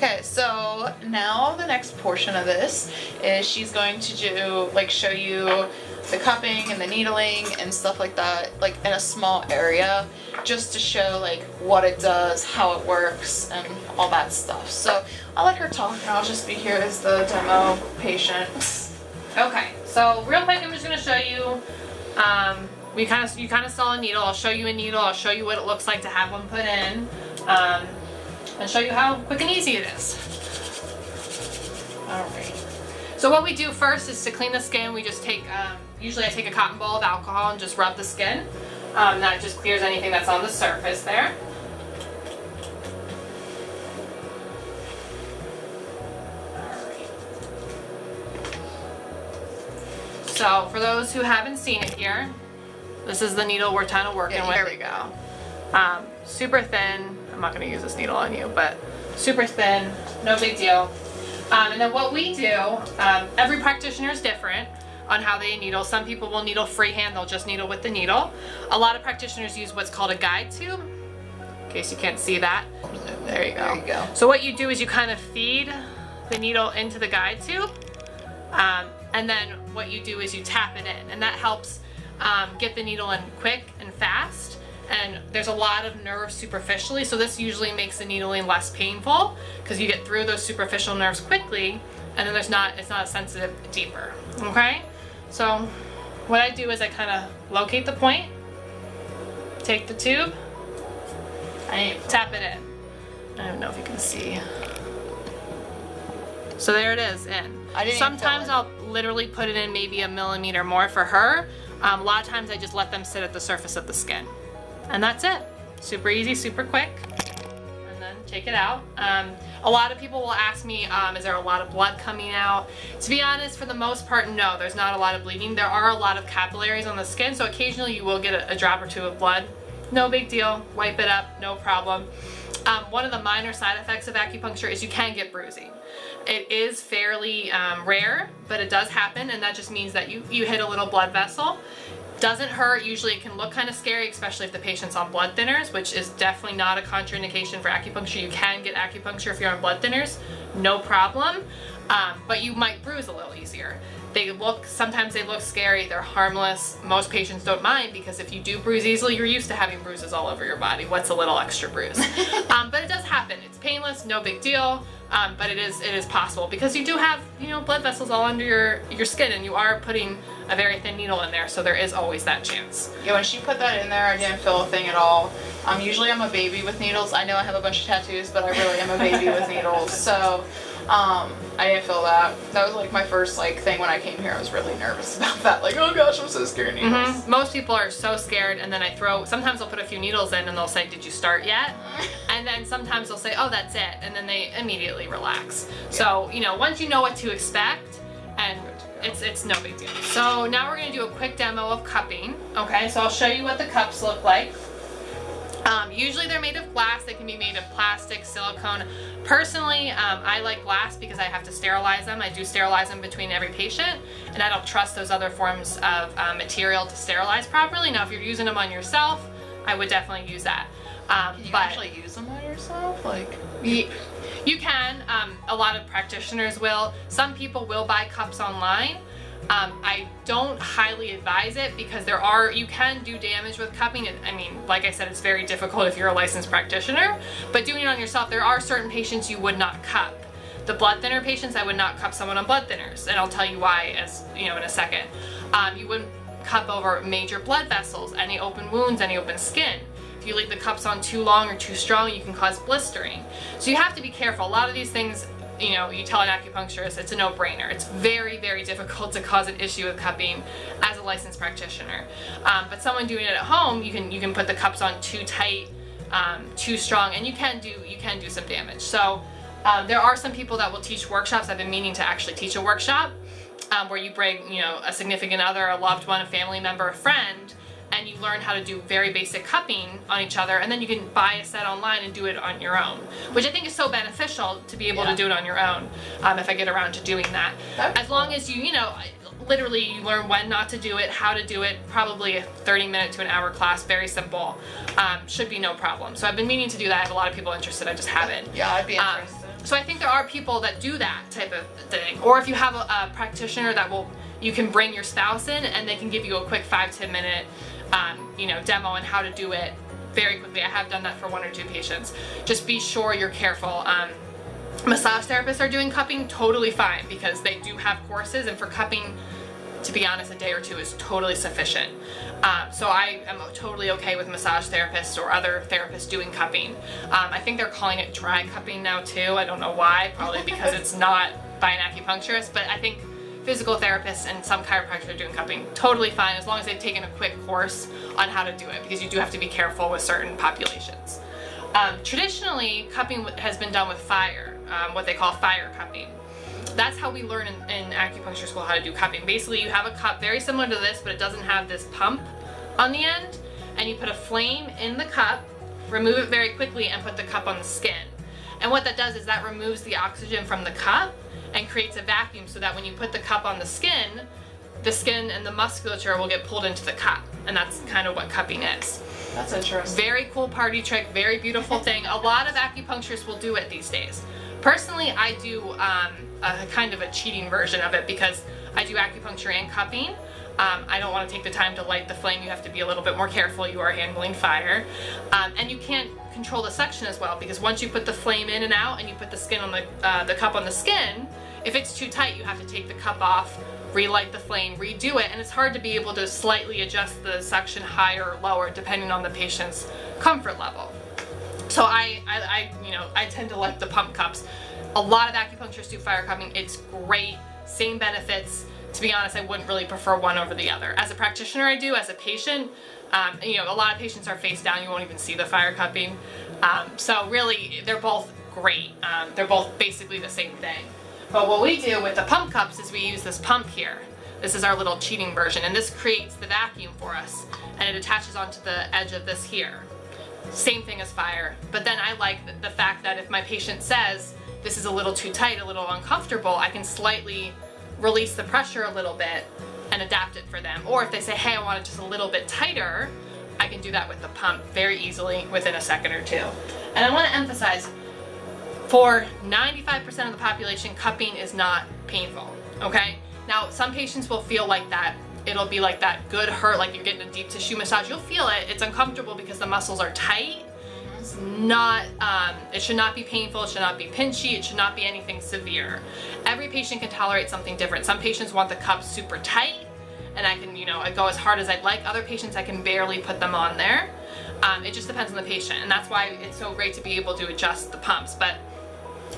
Okay, so now the next portion of this is she's going to do, like, show you the cupping and the needling and stuff like that, like in a small area, just to show like what it does, how it works, and all that stuff. So I'll let her talk and I'll just be here as the demo patient. Okay, so real quick, I'm just going to show you, you kind of saw a needle. I'll show you a needle. I'll show you what it looks like to have one put in, and show you how quick and easy it is. All right. So what we do first is to clean the skin. We just take, usually I take a cotton ball of alcohol and just rub the skin. That just clears anything that's on the surface there. So for those who haven't seen it here, this is the needle we're kind of working with. There we go. Super thin. I'm not going to use this needle on you, but super thin, no big deal. And then what we do, every practitioner is different on how they needle. Some people will needle freehand, they'll just needle with the needle. A lot of practitioners use what's called a guide tube, in case you can't see that. There you go. There you go. So what you do is you kind of feed the needle into the guide tube, and then what you do is you tap it in, and that helps get the needle in quick and fast. And there's a lot of nerve superficially, so this usually makes the needling less painful because you get through those superficial nerves quickly, and then it's not as sensitive deeper. Okay, so what I do is I kind of locate the point, take the tube, I tap it in. I don't know if you can see. So there it is in. Sometimes I'll literally put it in maybe a millimeter more for her. A lot of times I just let them sit at the surface of the skin. And that's it. Super easy, super quick. And then take it out. A lot of people will ask me, is there a lot of blood coming out? To be honest, for the most part, no, there's not a lot of bleeding. There are a lot of capillaries on the skin, so occasionally you will get a drop or two of blood. No big deal. Wipe it up, no problem. One of the minor side effects of acupuncture is you can get bruising. It is fairly rare, but it does happen, and that just means that you hit a little blood vessel. Doesn't hurt. Usually it can look kind of scary, especially if the patient's on blood thinners, which is definitely not a contraindication for acupuncture. You can get acupuncture if you're on blood thinners, no problem, but you might bruise a little easier. Sometimes they look scary, they're harmless. Most patients don't mind because if you do bruise easily, you're used to having bruises all over your body. What's a little extra bruise? But it does happen. It's painless, no big deal, but it is possible because you do have, blood vessels all under your skin, and you are putting a very thin needle in there, so there is always that chance. Yeah, when she put that in there, I didn't feel a thing at all. Usually I'm a baby with needles. I know I have a bunch of tattoos, but I really am a baby with needles, so I didn't feel that. That was like my first thing when I came here. I was really nervous about that. Like, oh gosh, I'm so scared of needles. Most people are so scared, and then sometimes I'll put a few needles in and they'll say, did you start yet? And then sometimes they'll say, oh, that's it, and then they immediately relax. Yeah. So, once you know what to expect, and it's no big deal. So now we're going to do a quick demo of cupping. Okay, so I'll show you what the cups look like. Usually they're made of glass. They can be made of plastic, silicone. Personally, I like glass because I have to sterilize them. I do sterilize them between every patient, and I don't trust those other forms of material to sterilize properly. Now, if you're using them on yourself, I would definitely use that. Can you actually use them on yourself? You can. A lot of practitioners will. Some people will buy cups online. I don't highly advise it because you can do damage with cupping. Like I said, it's very difficult if you're a licensed practitioner, but doing it on yourself, there are certain patients you would not cup. The blood thinner patients, I would not cup someone on blood thinners, and I'll tell you why in a second. You wouldn't cup over major blood vessels, any open wounds, any open skin. If you leave the cups on too long or too strong, you can cause blistering. So you have to be careful. A lot of these things, you tell an acupuncturist, it's a no-brainer. It's very, very difficult to cause an issue with cupping as a licensed practitioner. But someone doing it at home, you can put the cups on too tight, too strong, and you can do some damage. So there are some people that will teach workshops. I've been meaning to actually teach a workshop where you bring a significant other, a loved one, a family member, a friend, and you learn how to do very basic cupping on each other, and then you can buy a set online and do it on your own, which I think is so beneficial to be able to do it on your own if I get around to doing that. As long as you literally you learn when not to do it, how to do it, probably a 30-minute to an hour class, very simple, should be no problem. So I've been meaning to do that. I have a lot of people interested, I just haven't. Yeah, I'd be interested. So I think there are people that do that type of thing. Or if you have a practitioner that you can bring your spouse in and they can give you a quick 5-10 minute, demo on how to do it very quickly. I have done that for 1 or 2 patients. Just be sure you're careful. Massage therapists are doing cupping totally fine because they do have courses, and for cupping, to be honest, a day or 2 is totally sufficient. So I am totally okay with massage therapists or other therapists doing cupping. I think they're calling it dry cupping now too. I don't know why, probably because it's not by an acupuncturist, but I think physical therapists and some chiropractors are doing cupping totally fine as long as they've taken a quick course on how to do it, because you do have to be careful with certain populations. Traditionally, cupping has been done with fire, what they call fire cupping. That's how we learn in acupuncture school how to do cupping. Basically, you have a cup very similar to this, but it doesn't have this pump on the end, and you put a flame in the cup, remove it very quickly, and put the cup on the skin. And what that does is that removes the oxygen from the cup and creates a vacuum, so that when you put the cup on the skin and the musculature will get pulled into the cup. And that's kind of what cupping is. That's interesting. Very cool party trick, very beautiful thing. A lot of acupuncturists will do it these days. Personally, I do a kind of a cheating version of it because I do acupuncture and cupping. I don't want to take the time to light the flame. You have to be a little bit more careful. You are handling fire. And you can't control the suction as well, because once you put the flame in and out and you put the skin on the cup on the skin, if it's too tight, you have to take the cup off, relight the flame, redo it, and it's hard to be able to slightly adjust the suction higher or lower depending on the patient's comfort level. So I tend to like the pump cups. A lot of acupuncturists do fire cupping. It's great, same benefits. To be honest, I wouldn't really prefer one over the other. As a practitioner, I do. As a patient, a lot of patients are face down. You won't even see the fire cupping. So really, they're both great. They're both basically the same thing. But what we do with the pump cups is we use this pump here. This is our little cheating version, and this creates the vacuum for us, and it attaches onto the edge of this here. Same thing as fire, but then I like the fact that if my patient says this is a little too tight, a little uncomfortable, I can slightly release the pressure a little bit and adapt it for them. Or if they say, hey, I want it just a little bit tighter, I can do that with the pump very easily within a second or 2. And I want to emphasize, for 95% of the population, cupping is not painful, okay? Now, some patients will feel like that. It'll be like that good hurt, like you're getting a deep tissue massage. You'll feel it. It's uncomfortable because the muscles are tight. It's not, it should not be painful. It should not be pinchy. It should not be anything severe. Every patient can tolerate something different. Some patients want the cup super tight, and I can, I go as hard as I'd like. Other patients, I can barely put them on there. It just depends on the patient, and that's why it's so great to be able to adjust the pumps. But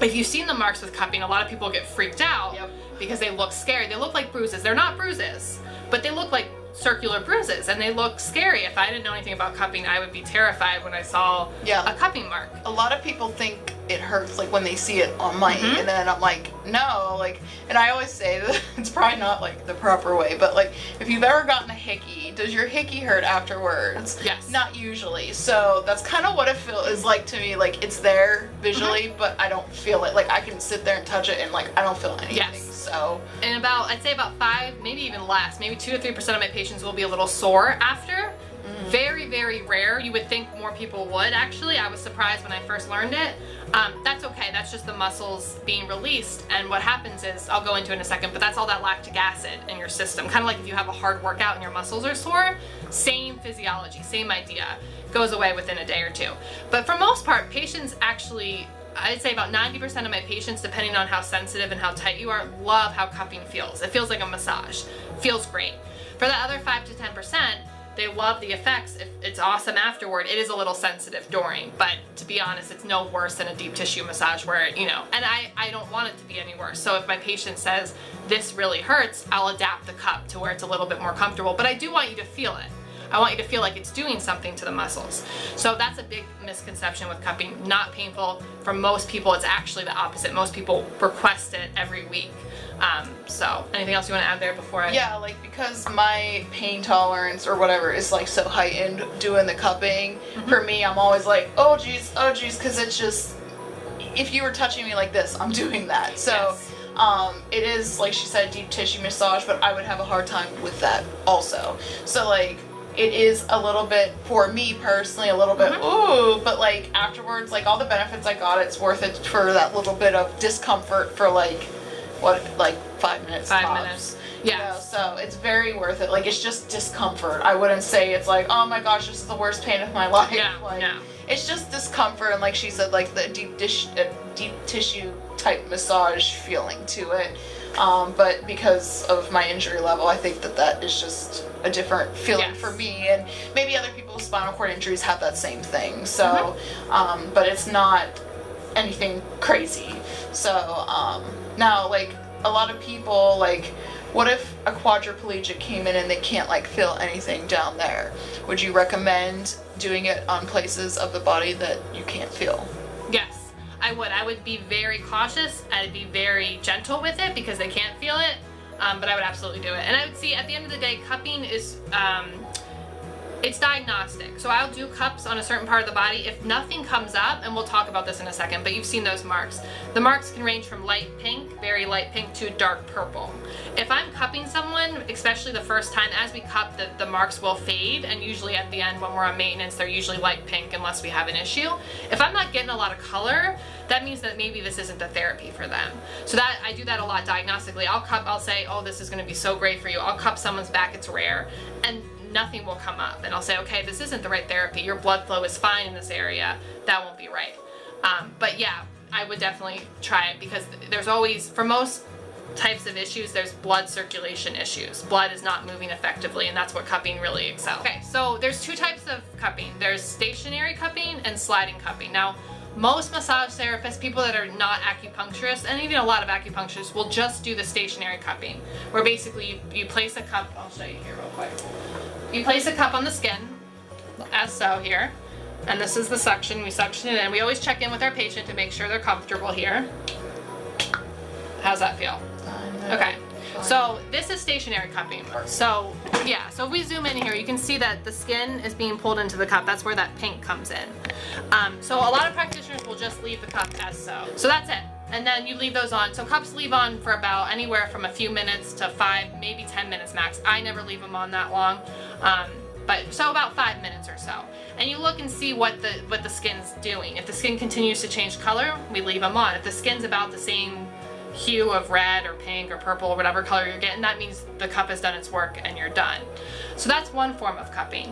if you've seen the marks with cupping, a lot of people get freaked out because they look scary. They look like bruises. They're not bruises, but they look like circular bruises, and they look scary. If I didn't know anything about cupping, I would be terrified when I saw a cupping mark. A lot of people think it hurts like when they see it on my knee, and then I'm like, no, and I always say that it's probably not like the proper way, but like if you've ever gotten a hickey, does your hickey hurt afterwards? Yes. Not usually. So that's kind of what it is like to me. Like it's there visually, but I don't feel it. Like I can sit there and touch it, and like I don't feel anything. Yes. So. And I'd say about 5, maybe even less, maybe 2 to 3% of my patients will be a little sore after. Very, very rare. You would think more people would, actually. I was surprised when I first learned it. That's okay. That's just the muscles being released. And what happens is, I'll go into it in a second, but that's all that lactic acid in your system. Kind of like if you have a hard workout and your muscles are sore, same physiology, same idea. Goes away within a day or 2. But for most part, patients actually, I'd say about 90% of my patients, depending on how sensitive and how tight you are, love how cupping feels. It feels like a massage. Feels great. For the other 5 to 10%, they love the effects. It's awesome afterward. It is a little sensitive during, but to be honest, it's no worse than a deep tissue massage where, and I don't want it to be any worse. So if my patient says, this really hurts, I'll adapt the cup to where it's a little bit more comfortable, but I do want you to feel it. I want you to feel like it's doing something to the muscles. So that's a big misconception with cupping. Not painful. For most people, it's actually the opposite. Most people request it every week. So anything else you want to add there before I... Yeah, like because my pain tolerance or whatever is like so heightened doing the cupping, for me, I'm always like, oh geez, because it's just, if you were touching me like this, I'm doing that. So it is, like she said, deep tissue massage, but I would have a hard time with that also. So like, it is a little bit, for me personally, a little bit, ooh, but like afterwards, like all the benefits I got, it's worth it for that little bit of discomfort for like, what, like 5 minutes 5 tops. minutes. Yeah. You know, so it's very worth it. Like, it's just discomfort. I wouldn't say it's like, oh my gosh, this is the worst pain of my life. Yeah, like, no. It's just discomfort, and like she said, like the deep tissue type massage feeling to it. But because of my injury level, I think that is just a different feeling for me, and maybe other people with spinal cord injuries have that same thing. So, but it's not anything crazy. So, now, like, a lot of people, like, what if a quadriplegic came in and they can't like feel anything down there? Would you recommend doing it on places of the body that you can't feel? Yes, I would. I would be very cautious. I'd be very gentle with it because they can't feel it, but I would absolutely do it. And I would see at the end of the day, cupping is, it's diagnostic. So I'll do cups on a certain part of the body. If nothing comes up, and we'll talk about this in a second, but you've seen those marks. The marks can range from light pink, very light pink, to dark purple. If I'm cupping someone, especially the first time, as we cup, the marks will fade, and usually at the end when we're on maintenance, they're usually light pink unless we have an issue. If I'm not getting a lot of color, that means that maybe this isn't the therapy for them. So that I do that a lot diagnostically. I'll say, oh, this is gonna be so great for you. I'll cup someone's back, it's rare, and nothing will come up, and I'll say, okay, this isn't the right therapy. Your blood flow is fine in this area. That won't be right. But yeah, I would definitely try it, because there's always, for most types of issues, there's blood circulation issues. Blood is not moving effectively, and that's what cupping really excels. Okay, so there's two types of cupping. There's stationary cupping and sliding cupping. Now, most massage therapists, people that are not acupuncturists, and even a lot of acupuncturists, will just do the stationary cupping, where basically you place a cup, I'll show you here real quick. You place a cup on the skin, as so here, and this is the suction. We suction it in. We always check in with our patient to make sure they're comfortable here. How's that feel? Okay, so this is stationary cupping. So yeah, so if we zoom in here, you can see that the skin is being pulled into the cup. That's where that pink comes in. So a lot of practitioners will just leave the cup as so. So that's it. And then you leave those on. So cups leave on for about anywhere from a few minutes to 5, maybe 10 minutes max. I never leave them on that long. But so about 5 minutes or so. And you look and see what the skin's doing. If the skin continues to change color, we leave them on. If the skin's about the same hue of red or pink or purple or whatever color you're getting, that means the cup has done its work and you're done. So that's one form of cupping.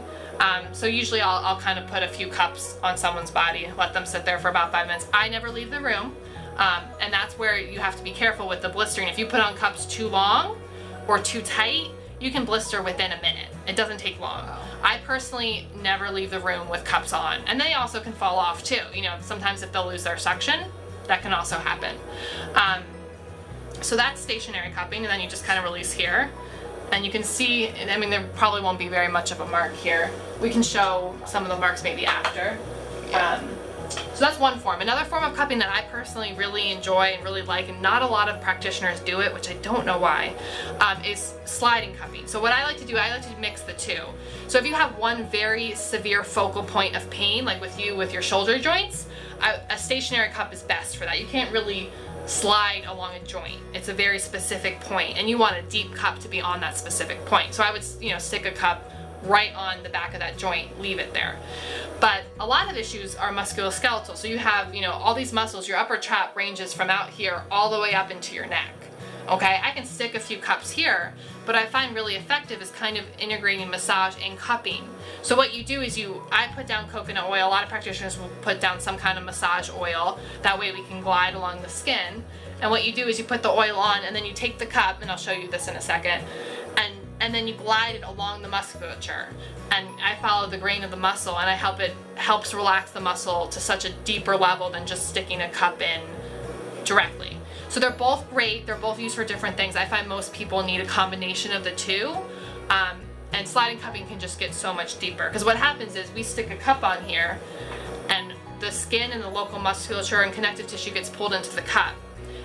So usually I'll kind of put a few cups on someone's body, let them sit there for about 5 minutes. I never leave the room. And that's where you have to be careful with the blistering. If you put on cups too long or too tight, you can blister within a minute. It doesn't take long. I personally never leave the room with cups on. And they also can fall off too. You know, sometimes if they'll lose their suction, that can also happen. So that's stationary cupping, and then you just kind of release here. And you can see, I mean, there probably won't be very much of a mark here. We can show some of the marks maybe after. So that's one form. Another form of cupping that I personally really enjoy and really like, and not a lot of practitioners do it, which I don't know why, is sliding cupping. So what I like to do, I like to mix the two. So if you have one very severe focal point of pain, like with your shoulder joints, a stationary cup is best for that. You can't really slide along a joint. It's a very specific point, and you want a deep cup to be on that specific point. So I would, stick a cup right on the back of that joint, leave it there. But a lot of issues are musculoskeletal. So you have, all these muscles, your upper trap ranges from out here all the way up into your neck. Okay, I can stick a few cups here, but I find really effective is kind of integrating massage and cupping. So what you do is I put down coconut oil. A lot of practitioners will put down some kind of massage oil. That way we can glide along the skin. And what you do is you put the oil on, and then you take the cup, and I'll show you this in a second, and then you glide it along the musculature. And I follow the grain of the muscle, and it helps relax the muscle to such a deeper level than just sticking a cup in directly. So they're both great. They're both used for different things. I find most people need a combination of the two. And sliding cupping can just get so much deeper. Because what happens is we stick a cup on here, and the skin and the local musculature and connective tissue gets pulled into the cup.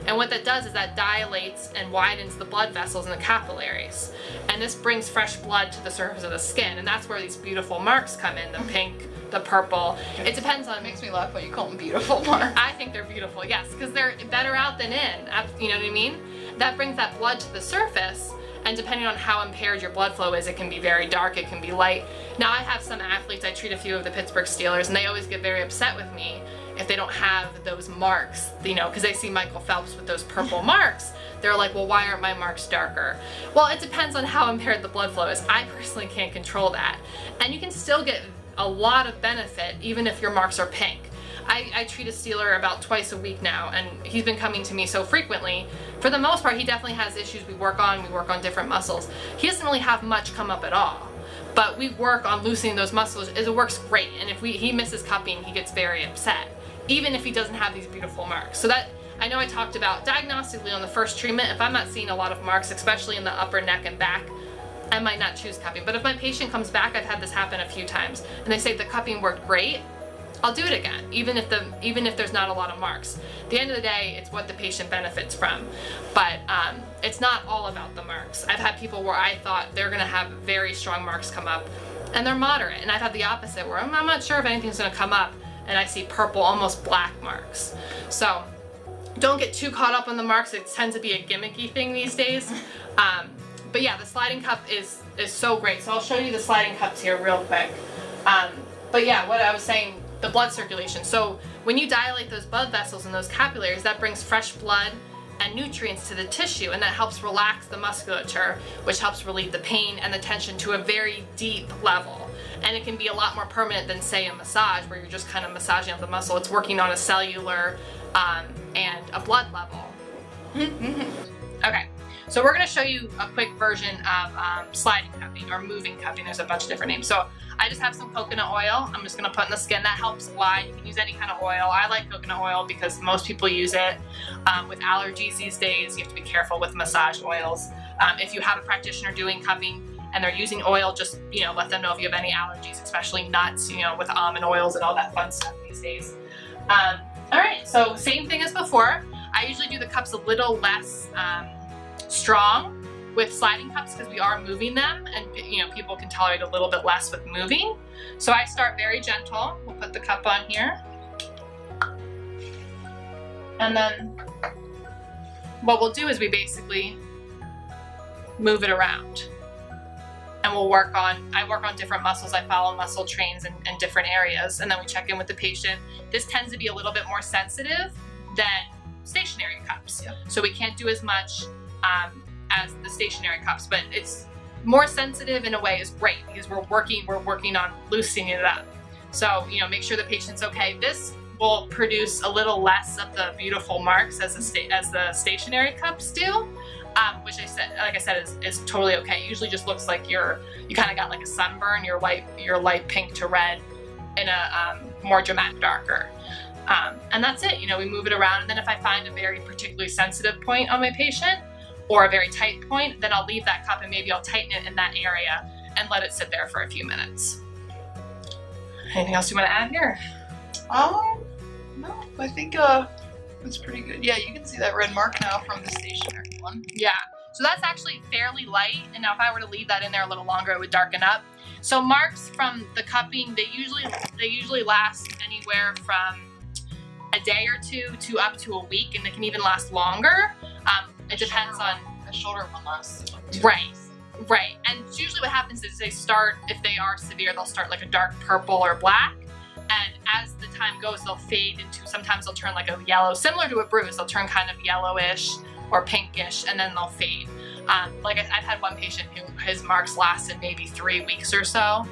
And what that does is that dilates and widens the blood vessels and the capillaries. And this brings fresh blood to the surface of the skin. And that's where these beautiful marks come in, the pink, the purple. It depends on... It makes me laugh when you call them beautiful marks. I think they're beautiful, yes, because they're better out than in. You know what I mean? That brings that blood to the surface, And depending on how impaired your blood flow is, it can be very dark, it can be light. Now I have some athletes, I treat a few of the Pittsburgh Steelers, and they always get very upset with me if they don't have those marks, you know, because they see Michael Phelps with those purple marks. They're like, well, why aren't my marks darker? Well, it depends on how impaired the blood flow is. I personally can't control that. And you can still get a lot of benefit even if your marks are pink. I treat a Steeler about twice a week now, and he's been coming to me so frequently. For the most part, he definitely has issues we work on different muscles. He doesn't really have much come up at all, but we work on loosening those muscles. It works great, and if he misses cupping, he gets very upset, even if he doesn't have these beautiful marks. So that, I know I talked about diagnostically on the first treatment, if I'm not seeing a lot of marks, especially in the upper neck and back, I might not choose cupping. But if my patient comes back, I've had this happen a few times, and they say the cupping worked great, I'll do it again, even if there's not a lot of marks. At the end of the day, it's what the patient benefits from. But it's not all about the marks. I've had people where I thought they're gonna have very strong marks come up, and they're moderate. And I've had the opposite, where I'm not sure if anything's gonna come up, and I see purple, almost black marks. So don't get too caught up on the marks. It tends to be a gimmicky thing these days. But yeah, the sliding cup is so great. So I'll show you the sliding cups here real quick. But yeah, what I was saying, the blood circulation. So when you dilate those blood vessels and those capillaries, that brings fresh blood and nutrients to the tissue, and that helps relax the musculature, which helps relieve the pain and the tension to a very deep level. And it can be a lot more permanent than, say, a massage, where you're just kind of massaging up the muscle. It's working on a cellular and a blood level. Okay, so we're going to show you a quick version of sliding cupping or moving cupping. There's a bunch of different names. So I just have some coconut oil. I'm just going to put in the skin. That helps glide. You can use any kind of oil. I like coconut oil because most people use it. With allergies these days, you have to be careful with massage oils. If you have a practitioner doing cupping and they're using oil, just, you know, let them know if you have any allergies, especially nuts, you know, with almond oils and all that fun stuff these days. All right, so same thing as before. I usually do the cups a little less strong with sliding cups because we are moving them, and you know, people can tolerate a little bit less with moving. So I start very gentle. We'll put the cup on here. And then what we'll do is we basically move it around. And I work on different muscles. I follow muscle trains in different areas, and then we check in with the patient. This tends to be a little bit more sensitive than stationary cups. Yep. So we can't do as much as the stationary cups, but it's more sensitive in a way is great because we're working on loosening it up. So, you know, make sure the patient's okay. This will produce a little less of the beautiful marks as the stationary cups do. Which like I said, is totally okay. It usually just looks like you kind of got like a sunburn. You're light pink to red in a more dramatic darker. And that's it. You know, we move it around, and then if I find a very particularly sensitive point on my patient or a very tight point, then I'll leave that cup and maybe I'll tighten it in that area and let it sit there for a few minutes. Anything else you want to add here? No, I think it's pretty good. Yeah, you can see that red mark now from the stationary one. Yeah, so that's actually fairly light, and now if I were to leave that in there a little longer, it would darken up. So marks from the cupping, they usually last anywhere from a day or two to up to a week, and they can even last longer. It depends on the shoulder one lasts. Right. And usually what happens is they start, if they are severe, they'll start like a dark purple or black. And as the time goes, they'll fade into, sometimes they'll turn like a yellow, similar to a bruise. They'll turn kind of yellowish or pinkish, and then they'll fade. Like I've had one patient who his marks lasted maybe 3 weeks or so.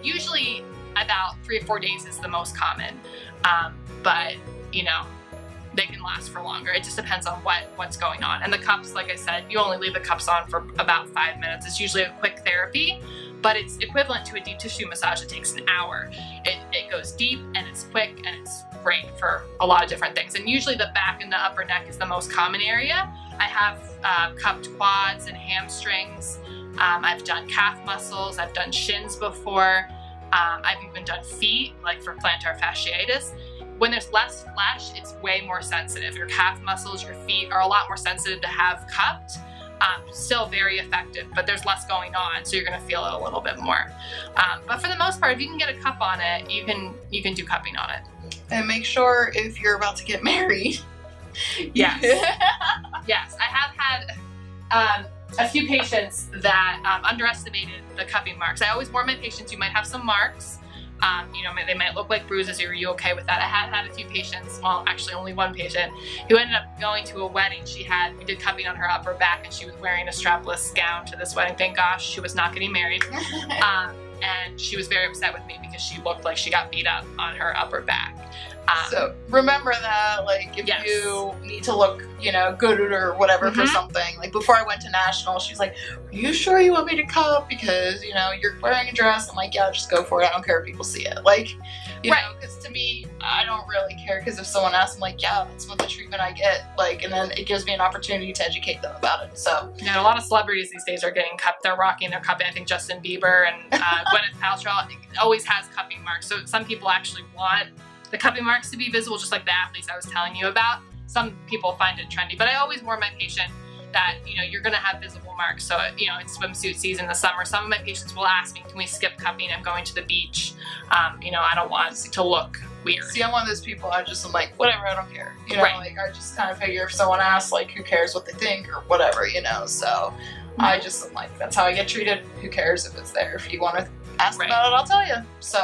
Usually about 3 or 4 days is the most common. But you know, they can last for longer. It just depends on what's going on. And the cups, like I said, you only leave the cups on for about 5 minutes. It's usually a quick therapy, but it's equivalent to a deep tissue massage. It takes an hour. It goes deep and it's quick and it's great for a lot of different things. And usually the back and the upper neck is the most common area. I have cupped quads and hamstrings. I've done calf muscles. I've done shins before. I've even done feet, like for plantar fasciitis. When there's less flesh, it's way more sensitive. Your calf muscles, your feet are a lot more sensitive to have cupped. Still very effective, but there's less going on, so you're gonna feel it a little bit more. But for the most part, if you can get a cup on it, you can do cupping on it. And make sure if you're about to get married. Yes. Yes, I have had a few patients that underestimated the cupping marks. I always warn my patients, you might have some marks. You know, they might look like bruises. Are you okay with that? I had a few patients, well, actually only one patient, who ended up going to a wedding. We did cupping on her upper back, and she was wearing a strapless gown to this wedding. Thank gosh she was not getting married. And she was very upset with me because she looked like she got beat up on her upper back. So remember that, like, if you need to look, you know, good or whatever for something. Like, before I went to national, she was like, "Are you sure you want me to cup? Because, you know, you're wearing a dress." I'm like, "Yeah, just go for it. I don't care if people see it." Like, you know, because to me, I don't really care. Because if someone asks, I'm like, "Yeah, that's what the treatment I get." Like, and then it gives me an opportunity to educate them about it. So, yeah, a lot of celebrities these days are getting cupped. They're rocking their cupping. I think Justin Bieber and Gwyneth Paltrow always has cupping marks. So some people actually want the cupping marks to be visible, just like the athletes I was telling you about. Some people find it trendy, but I always warn my patient that, you know, you're going to have visible marks. So, you know, it's swimsuit season this summer. Some of my patients will ask me, "Can we skip cupping? I'm going to the beach. You know, I don't want to look weird." See, I'm one of those people, I'm like, whatever, I don't care. You know, like, I just kind of figure if someone asks, like, who cares what they think or whatever, you know, so I just am like, that's how I get treated. Who cares if it's there? If you want to ask about it, I'll tell you. So.